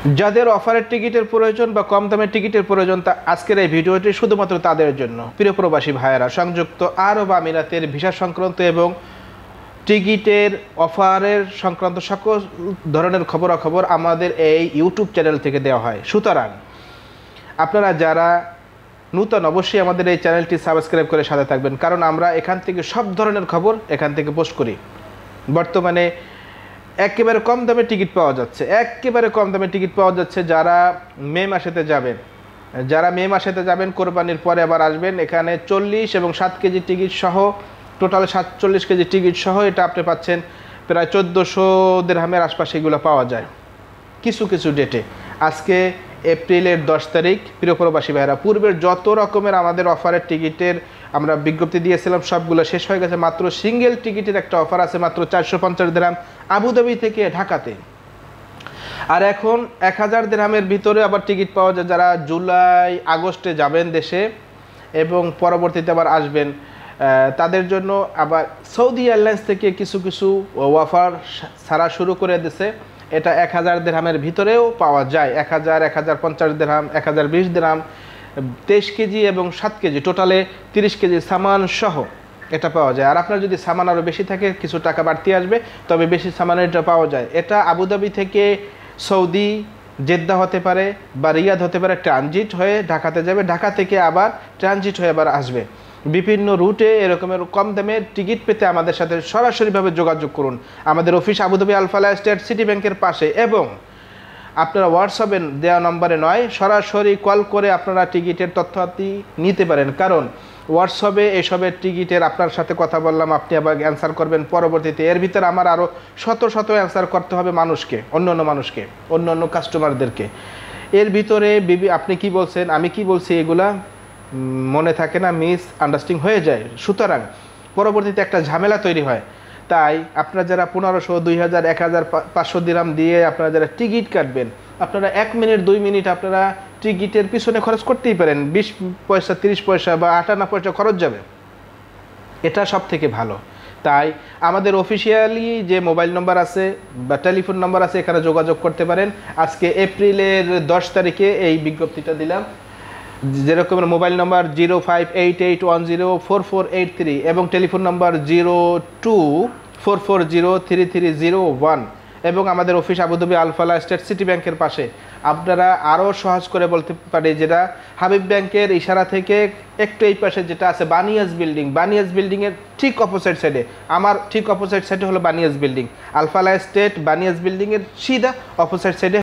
যাদের অফারের টিকিটের প্রয়োজন বা কম দামের টিকিটের প্রয়োজন, তা আজকের এই ভিডিওটি শুধুমাত্র তাদের জন্য। প্রিয় প্রবাসী ভাইয়েরা, সংযুক্ত আরব আমিরাতের ভিসা সংক্রান্ত এবং টিকিটের অফারের সংক্রান্ত সকল ধরনের খবরাখবর আমাদের এই ইউটিউব চ্যানেল থেকে দেওয়া হয়। সুতরাং আপনারা যারা নূতন, অবশ্যই আমাদের এই চ্যানেলটি সাবস্ক্রাইব করে সাথে থাকবেন, কারণ আমরা এখান থেকে সব ধরনের খবর এখান থেকে পোস্ট করি। বর্তমানে একেবারে কম দামে টিকিট পাওয়া যাচ্ছে, একেবারে কম দামে টিকিট পাওয়া যাচ্ছে। যারা মে মাসেতে যাবেন কোরবানির পরে আবার আসবেন, এখানে 40 এবং 7 কেজি টিকিট সহ, টোটাল 47 কেজি টিকিট সহ এটা আপনি পাচ্ছেন প্রায় 1400 দিরহামের আশপাশে। এগুলো পাওয়া যায় কিছু কিছু ডেটে। আজকে এপ্রিলের 10 তারিখ। প্রিয় প্রবাসী ভাইরা, পূর্বের যত রকমের আমাদের অফারের টিকিটের আমরা বিজ্ঞপ্তি দিয়েছিলাম সবগুলো শেষ হয়ে গেছে। মাত্র সিঙ্গেল টিকিটের একটা অফার আছে, মাত্র 450 দিরহাম আবুধাবি থেকে ঢাকাতে। আর এখন 1000 দিরহামের ভিতরে আবার টিকিট পাওয়া যায় যারা জুলাই আগস্টে যাবেন দেশে এবং পরবর্তীতে আবার আসবেন, তাদের জন্য আবার সৌদি এয়ারলাইন্স থেকে কিছু কিছু অফার ছাড়া শুরু করে দিছে। এটা 1000 দিরহামের ভিতরেও পাওয়া যায়। 1000, 1050 দিরহাম, 1020 দিরহাম, 23 কেজি এবং 7 কেজি, টোটালে 30 কেজি সামান সহ এটা পাওয়া যায়। আর আপনার যদি সামান আরও বেশি থাকে, কিছু টাকা বাড়তি আসবে, তবে বেশি সামানের এটা পাওয়া যায়। এটা আবুধাবি থেকে সৌদি, জেদ্দা হতে পারে বা রিয়াদ হতে পারে, ট্রানজিট হয়ে ঢাকাতে যাবে, ঢাকা থেকে আবার ট্রানজিট হয়ে আবার আসবে। বিভিন্ন রুটে এরকমের কম দামে টিকিট পেতে আমাদের সাথে সরাসরিভাবে যোগাযোগ করুন। আমাদের অফিস আবুধাবি আল ফালাহ স্টেট সিটি ব্যাংকের পাশে, এবং আপনারা হোয়াটসঅ্যাপে দেওয়া নম্বরে নয়, সরাসরি কল করে আপনারা টিকিটের তথ্যাদি নিতে পারেন। কারণ হোয়াটসঅ্যাপে এসবের টিকিটের আপনার সাথে কথা বললাম, আপনি আবার অ্যান্সার করবেন পরবর্তীতে। এর ভিতরে আমার আরও শত অ্যান্সার করতে হবে মানুষকে, অন্য কাস্টমারদেরকে। এর ভিতরে আপনি কি বলছেন, আমি কি বলছি, এগুলা মনে থাকে না, মিস আন্ডারস্ট্যান্ডিং হয়ে যায়। সুতরাং পরবর্তীতে একটা ঝামেলা তৈরি হয়। তাই আপনারা যারা 1500, 2000, 1500 দিরহাম দিয়ে আপনারা যারা টিকিট কাটবেন, আপনারা 1 মিনিট 2 মিনিট আপনারা টিকিটের পিছনে খরচ করতেই পারেন। 20 পয়সা, 30 পয়সা বা 58 পয়সা খরচ যাবে, এটা সব থেকে ভালো। তাই আমাদের অফিসিয়ালি যে মোবাইল নম্বর আছে বা টেলিফোন নম্বর আছে, এখানে যোগাযোগ করতে পারেন। আজকে এপ্রিলের 10 তারিখে এই বিজ্ঞপ্তিটা দিলাম। যেরকমের মোবাইল নম্বর 0588104483 এবং টেলিফোন নম্বর 0244033001, এবং আমাদের অফিস আবুধাবি আল ফালাহ স্টেট সিটি ব্যাংকের পাশে। আপনারা আরও সহজ করে বলতে পারি, যেটা হাবিব ব্যাংকের ইশারা থেকে একটু এই পাশে যেটা আছে বানিয়াস বিল্ডিংয়ের ঠিক অপোজিট সাইডে, আমার ঠিক অপোজিট সাইডে হলো বানিয়াস বিল্ডিং। আল ফালাহ স্টেট বানিয়াস বিল্ডিংয়ের সিধা অপোজিট সাইডে